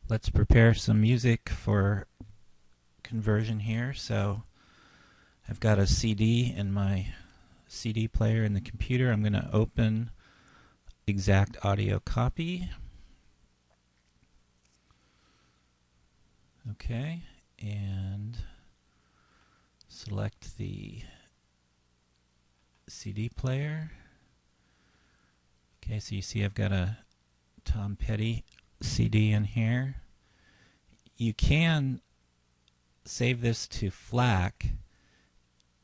Let's prepare some music for conversion here. So I've got a CD in my CD player in the computer. I'm going to open Exact Audio Copy. Okay, and select the CD player. Okay, so you see I've got a Tom Petty CD in here. You can save this to FLAC.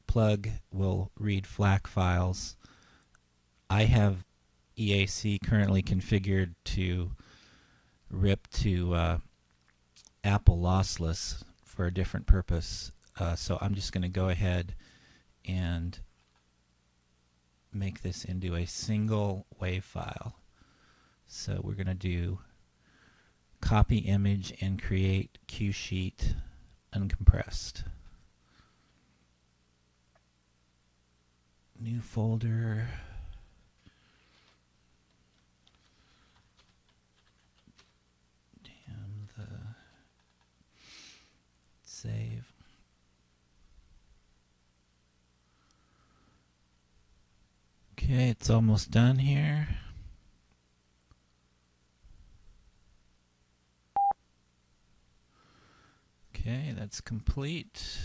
Plug will read FLAC files. I have EAC currently configured to rip to Apple lossless for a different purpose. So I'm just going to go ahead and make this into a single WAV file. So we're going to do copy image and create QSheet uncompressed. New folder. Damn the save. Okay, it's almost done here. Okay, that's complete.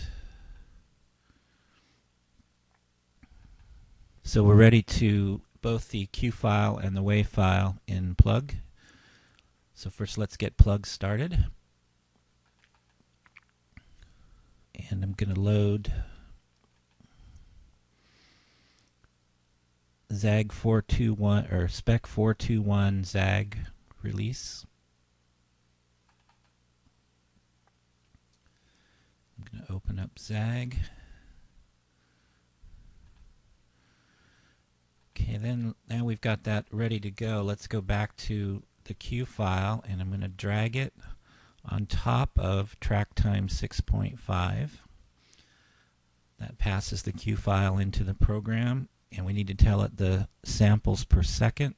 So we're ready to both the Q file and the WAV file in Plug. So first let's get Plug started. And I'm going to load ZAG 421 or SPEC 421 ZAG release. I'm going to open up ZAG. Okay, then now we've got that ready to go. Let's go back to the Q file, and I'm going to drag it on top of track time 6.5. That passes the Q file into the program, and we need to tell it the samples per second,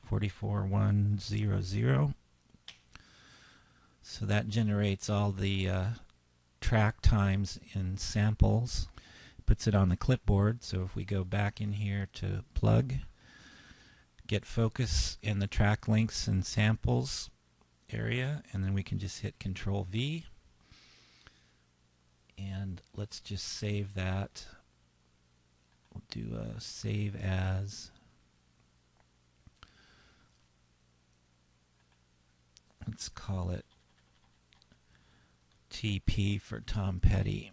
44100. So that generates all the track times in samples, puts it on the clipboard. So if we go back in here to Plug, get focus in the track links and samples area, and then we can just hit Control V, and let's just save that. We'll do a save as. Let's call it TP for Tom Petty.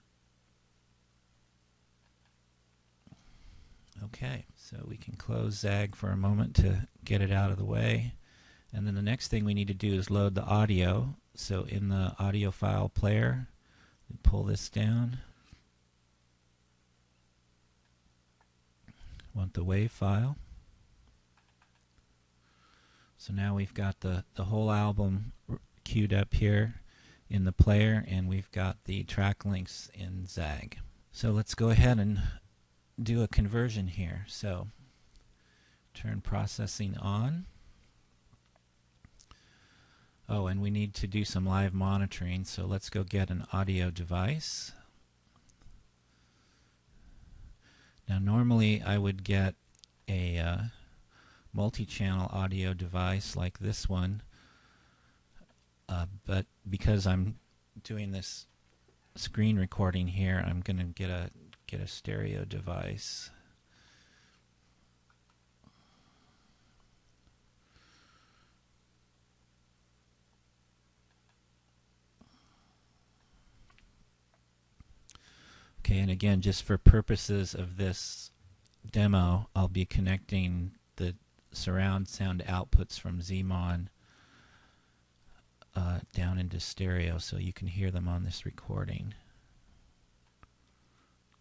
Okay, so we can close ZAG for a moment to get it out of the way. And then the next thing we need to do is load the audio. So in the audio file player, we pull this down. Want the WAV file. So now we've got the whole album queued up here in the player, and we've got the track links in ZAG. So let's go ahead and do a conversion here. So turn processing on. Oh, and we need to do some live monitoring, so let's go get an audio device. Now normally I would get a multi-channel audio device like this one, but because I'm doing this screen recording here, I'm going to get a stereo device. Okay, and again, just for purposes of this demo, I'll be connecting the surround sound outputs from Zmon down into stereo so you can hear them on this recording.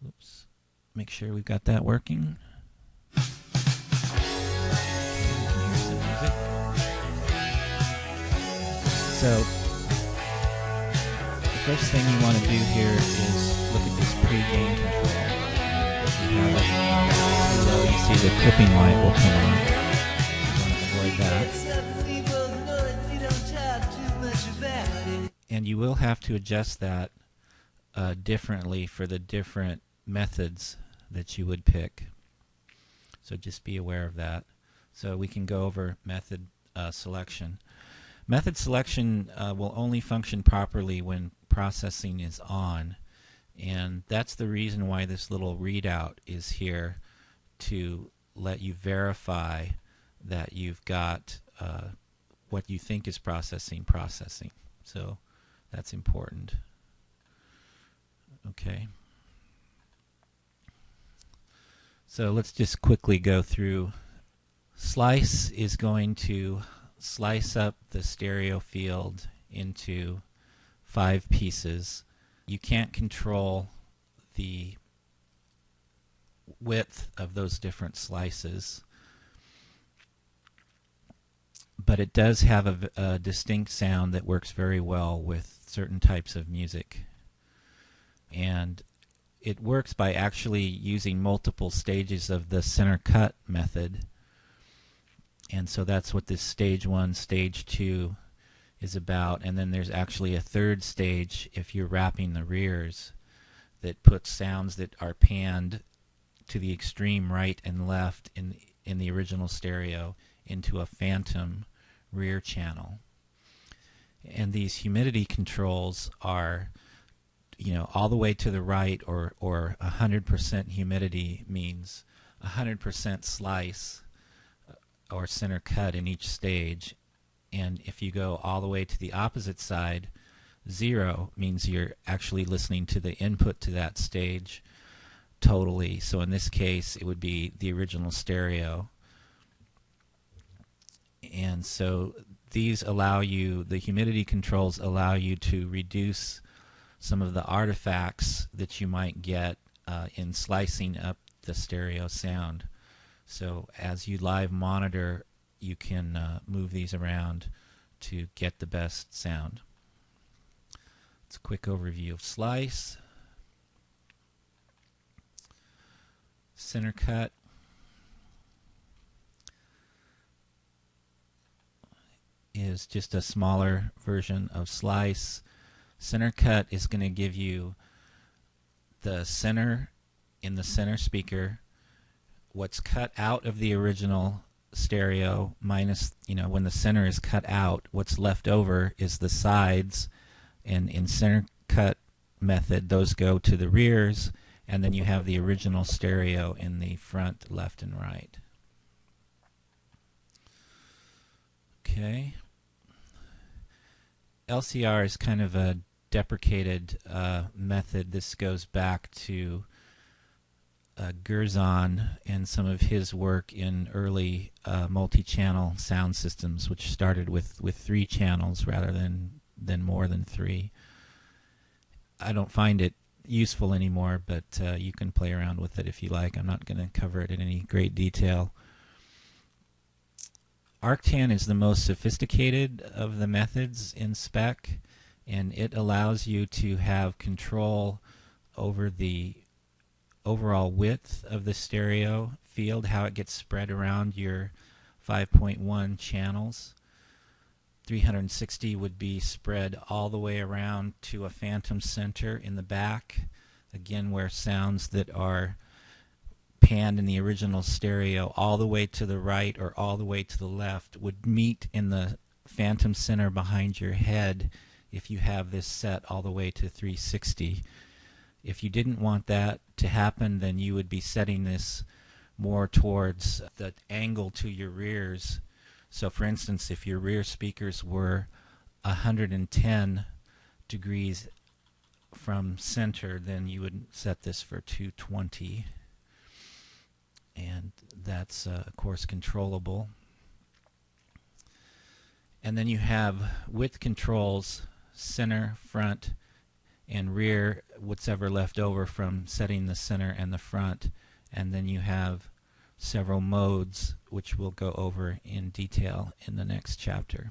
Oops. Make sure we've got that working. You can hear some music. So the first thing you want to do here is look at this pre-gain control. If you have it below, you see the clipping light will come on. You want to avoid that. you will have to adjust that differently for the different methods that you would pick. So just be aware of that. So we can go over method selection. Method selection will only function properly when processing is on, and that's the reason why this little readout is here, to let you verify that you've got what you think is processing. So that's important. Okay. So let's just quickly go through. Slice is going to slice up the stereo field into 5 pieces. You can't control the width of those different slices, but it does have a distinct sound that works very well with certain types of music. And it works by actually using multiple stages of the center cut method. And so that's what this stage 1, stage 2 is about. And then there's actually a third stage if you're wrapping the rears that puts sounds that are panned to the extreme right and left in the original stereo into a phantom rear channel. And these humidity controls are, you know, all the way to the right, or 100% humidity means 100% slice or center cut in each stage. And if you go all the way to the opposite side, 0 means you're actually listening to the input to that stage totally. So in this case, it would be the original stereo. And so these allow you, the humidity controls allow you to reduce some of the artifacts that you might get in slicing up the stereo sound. So as you live monitor, you can move these around to get the best sound. It's a quick overview of slice. Center cut. Is just a smaller version of slice. Center cut is going to give you the center in the center speaker, what's cut out of the original stereo minus, you know, when the center is cut out, what's left over is the sides, and in center cut method those go to the rears, and then you have the original stereo in the front, left, and right. Okay. LCR is kind of a deprecated method. This goes back to Gerzon and some of his work in early multi-channel sound systems, which started with 3 channels rather than more than 3. I don't find it useful anymore, but you can play around with it if you like. I'm not going to cover it in any great detail. Arctan is the most sophisticated of the methods in SPEC, and it allows you to have control over the overall width of the stereo field, how it gets spread around your 5.1 channels. 360 would be spread all the way around to a phantom center in the back, again where sounds that are panned in the original stereo all the way to the right or all the way to the left would meet in the phantom center behind your head if you have this set all the way to 360. If you didn't want that to happen, then you would be setting this more towards the angle to your rears. So for instance, if your rear speakers were 110 degrees from center, then you would set this for 220. And that's, of course, controllable. And then you have width controls, center, front, and rear, what's ever left over from setting the center and the front. And then you have several modes, which we'll go over in detail in the next chapter.